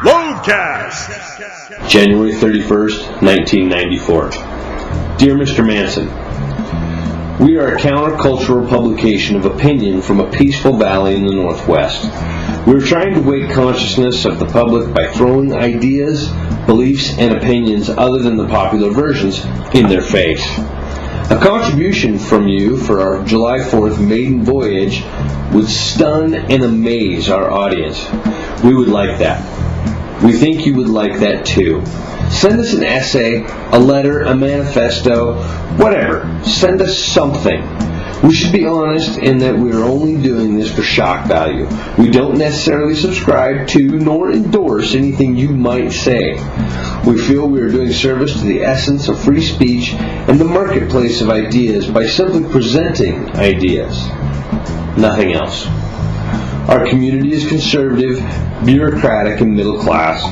LoatheCast! January 31st, 1994. Dear Mr. Manson, we are a countercultural publication of opinion from a peaceful valley in the Northwest. We are trying to wake consciousness of the public by throwing ideas, beliefs, and opinions other than the popular versions in their face. A contribution from you for our July 4th maiden voyage would stun and amaze our audience. We would like that. We think you would like that too. Send us an essay, a letter, a manifesto, whatever. Send us something. We should be honest in that we are only doing this for shock value. We don't necessarily subscribe to nor endorse anything you might say. We feel we are doing service to the essence of free speech and the marketplace of ideas by simply presenting ideas. Nothing else. Our community is conservative, bureaucratic, and middle class.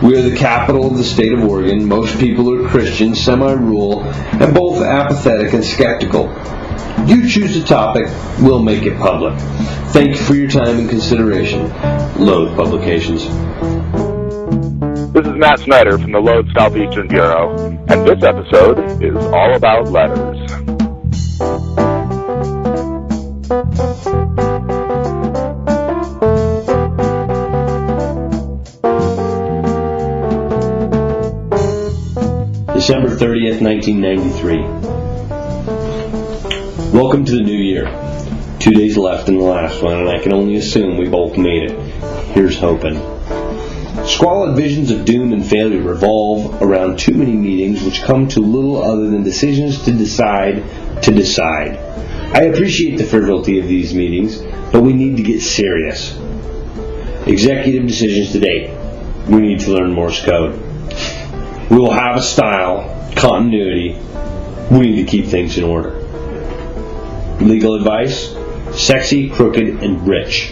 We are the capital of the state of Oregon. Most people are Christian, semi-rural, and both apathetic and skeptical. You choose the topic, we'll make it public. Thank you for your time and consideration. Loathe Publications. This is Matt Snyder from the Loathe Southeastern Bureau, and this episode is all about letters. December 30th, 1993. Welcome to the new year. 2 days left in the last one, and I can only assume we both made it. Here's hoping. Squalid visions of doom and failure revolve around too many meetings which come to little other than decisions to decide. I appreciate the frivolity of these meetings, but we need to get serious. Executive decisions today. We need to learn Morse code. We will have a style, continuity. We need to keep things in order. Legal advice, sexy, crooked, and rich.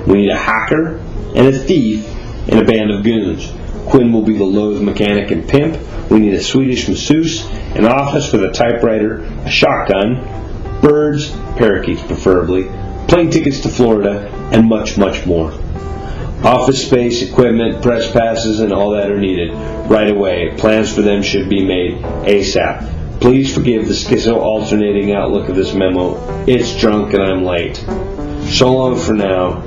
We need a hacker and a thief and a band of goons. Quinn will be the Loathe mechanic and pimp. We need a Swedish masseuse, an office with a typewriter, a shotgun, birds, parakeets preferably, plane tickets to Florida, and much, much more. Office space, equipment, press passes, and all that are needed right away. Plans for them should be made ASAP. Please forgive the schizo-alternating outlook of this memo. It's drunk and I'm late. So long for now.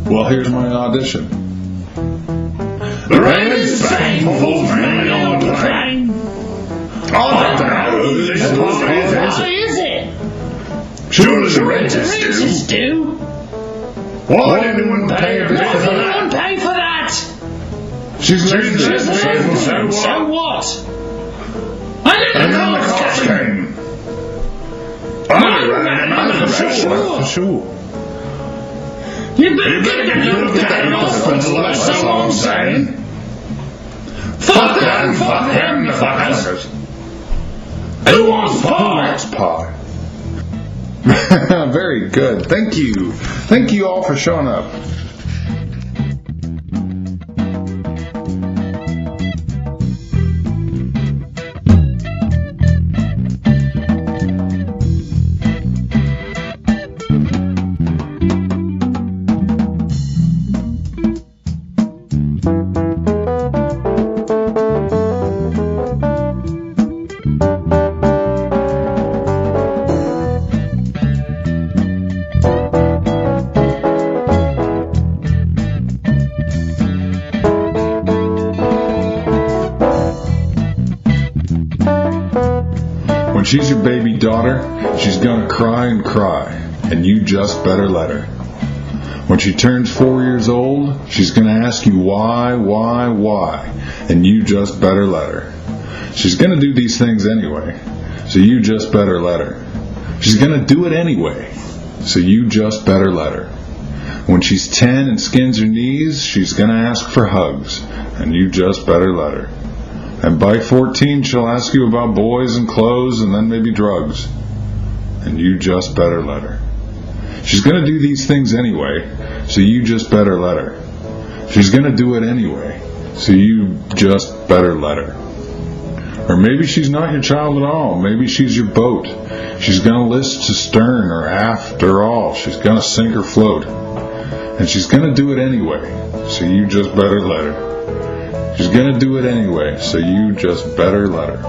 Well, here's my audition. The rain is painful, man on the plane. All the road is why is it? Sure as the renters do. Why did anyone pay for that? She's leaving, so what? And then the cops came. I remember for sure. You better get that off, that's all I'm saying. Fuck that and fuck them, the fuckers. Who wants pie? Very good. Thank you. Thank you all for showing up. When she's your baby daughter, she's gonna cry and cry, and you just better let her. When she turns 4 years old, she's going to ask you why, and you just better let her. She's going to do these things anyway, so you just better let her. She's going to do it anyway, so you just better let her. When she's 10 and skins her knees, she's going to ask for hugs, and you just better let her. And by 14, she'll ask you about boys and clothes and then maybe drugs, and you just better let her. She's going to do these things anyway, so you just better let her. She's going to do it anyway, so you just better let her. Or maybe she's not your child at all. Maybe she's your boat. She's going to list to stern or aft or all. She's going to sink or float. And she's going to do it anyway, so you just better let her. She's going to do it anyway, so you just better let her.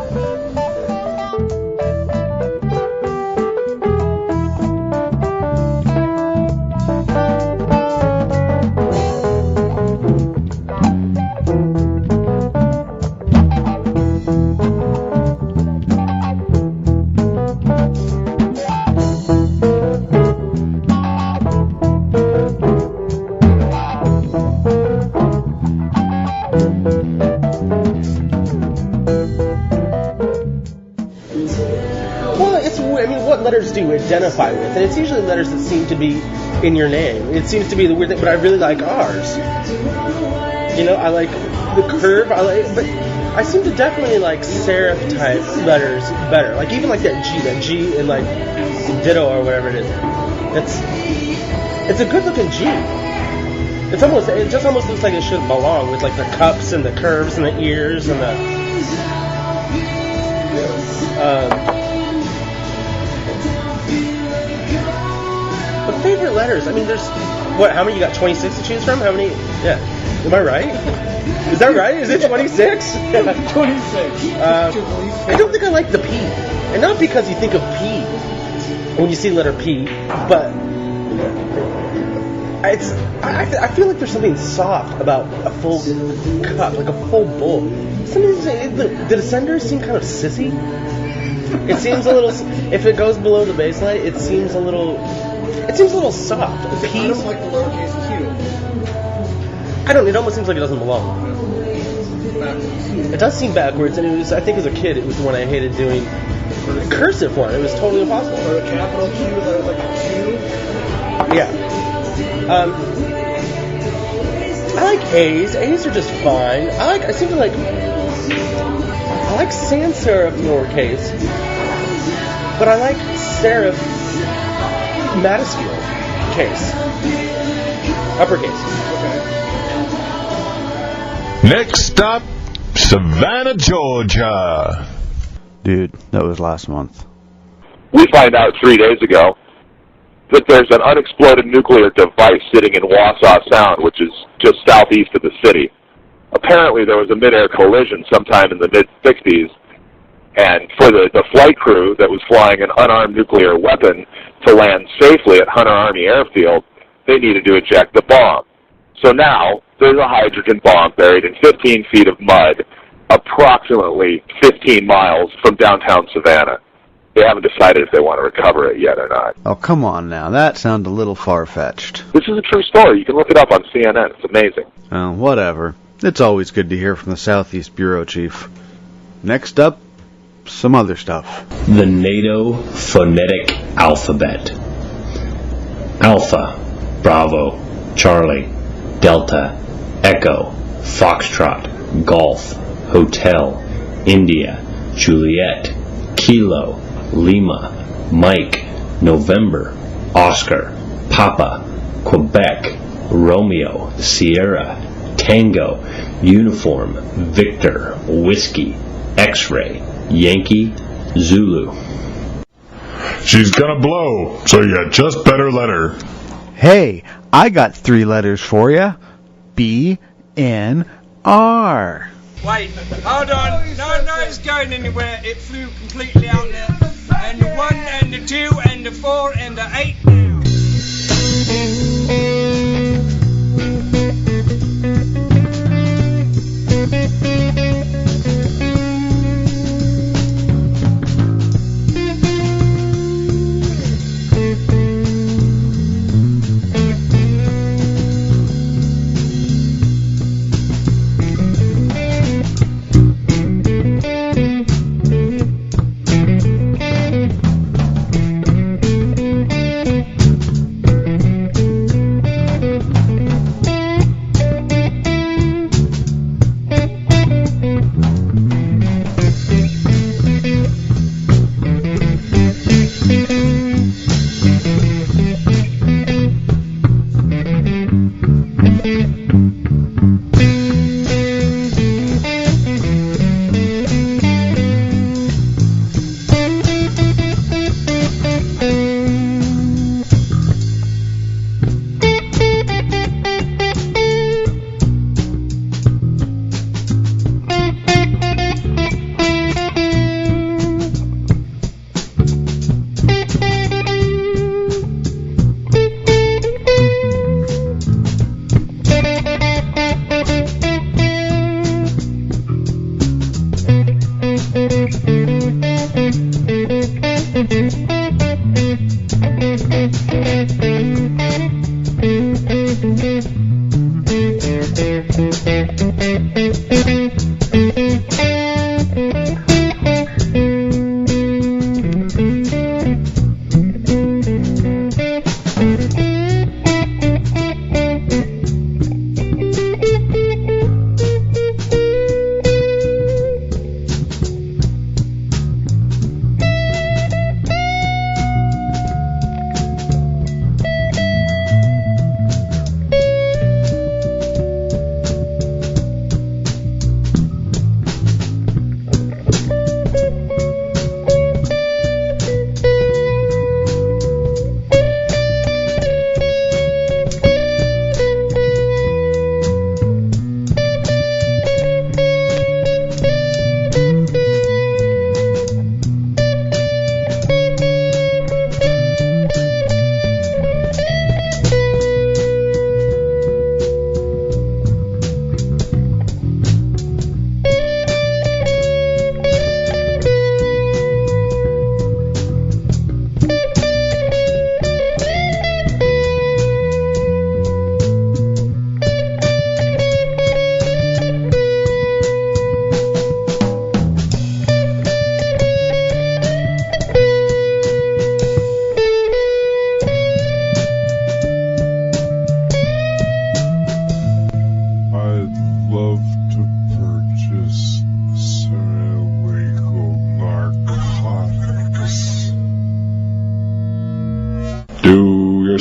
Letters do you identify with, and it's usually letters that seem to be in your name. It seems to be the weird thing, but I really like ours. I like the curve. But I seem to definitely like serif type letters better. Like even like that G and like ditto or whatever it is. It's a good looking G. It just almost looks like it should belong with like the cups and the curves and the ears and the. But favorite letters? I mean, there's how many you got? 26 to choose from? How many? Yeah. Am I right? Is that right? Is it 26? 26. I don't think I like the P, and not because you think of P when you see the letter P, but I feel like there's something soft about a full cup, like a full bowl. Sometimes the descenders seem kind of sissy. It seems a little. If it goes below the baseline, it seems a little soft. I don't like the lowercase q. I don't. It almost seems like it doesn't belong. It does seem backwards, and I think as a kid, it was the one I hated doing. The cursive form. It was totally impossible. Or a capital Q that was like a Q. Yeah. I like A's. A's are just fine. I seem to like sans serif lowercase, but I like serif Matisfield case, uppercase. Okay. Next stop, Savannah, Georgia. Dude, that was last month. We find out 3 days ago that there's an unexploded nuclear device sitting in Wausau Sound, which is just southeast of the city. Apparently there was a mid-air collision sometime in the mid-60s, and for the flight crew that was flying an unarmed nuclear weapon to land safely at Hunter Army Airfield, they needed to eject the bomb. So now there's a hydrogen bomb buried in 15 feet of mud, approximately 15 miles from downtown Savannah. They haven't decided if they want to recover it yet or not. Oh, come on now. That sounds a little far-fetched. This is a true story. You can look it up on CNN. It's amazing. Oh, whatever. It's always good to hear from the Southeast Bureau Chief. Next up, some other stuff. The NATO phonetic alphabet. Alpha, Bravo, Charlie, Delta, Echo, Foxtrot, Golf, Hotel, India, Juliet, Kilo, Lima, Mike, November, Oscar, Papa, Quebec, Romeo, Sierra, Tango, Uniform, Victor, Whiskey, X-Ray, Yankee, Zulu. She's gonna blow, so you just better let her. Hey, I got 3 letters for you. B-N-R. Wait, hold on. No, it's going anywhere. It flew completely out there. And the 1 and the 2 and the 4 and the 8 now.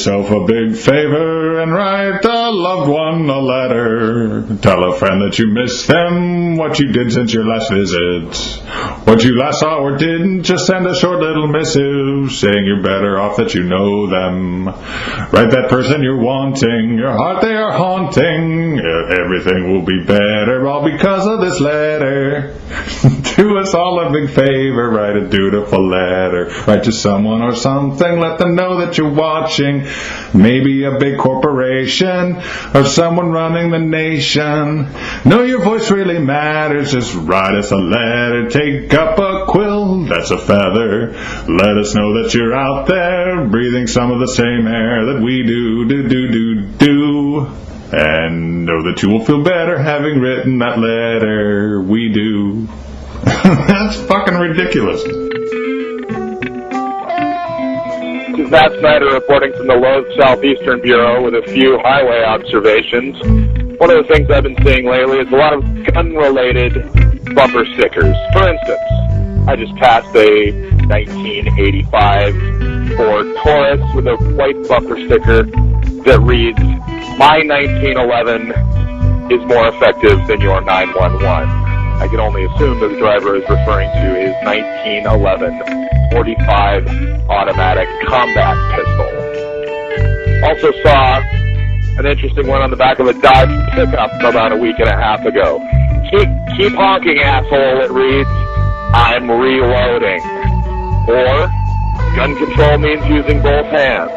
yourself a big favor and write a loved one a letter. Tell a friend that you miss them, what you did since your last visit, what you last saw or didn't. Just send a short little missive saying you're better off that you know them. Write that person you're wanting, your heart they are haunting. Everything will be better all because of this letter. Do us all a big favor, write a dutiful letter. Write to someone or something, let them know that you're watching. Maybe a big corporation or someone running the nation. Know your voice really matters, just write us a letter. Take up a quill, that's a feather. Let us know that you're out there, breathing some of the same air that we do. And know that you will feel better having written that letter. We do. That's fucking ridiculous. This is Matt Snyder reporting from the Loath Southeastern Bureau with a few highway observations. One of the things I've been seeing lately is a lot of gun-related bumper stickers. For instance, I just passed a 1985 Ford Taurus with a white bumper sticker that reads, "My 1911 is more effective than your 911. I can only assume that the driver is referring to his 1911 .45 automatic combat pistol. Also saw an interesting one on the back of a Dodge pickup about a week and a half ago. Keep honking, asshole, it reads, "I'm reloading." Or, gun control means using both hands.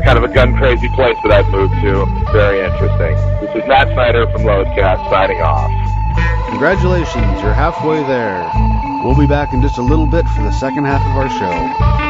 Kind of a gun-crazy place that I've moved to. Very interesting. This is Matt Snyder from LoatheCast signing off. Congratulations, you're halfway there. We'll be back in just a little bit for the second half of our show.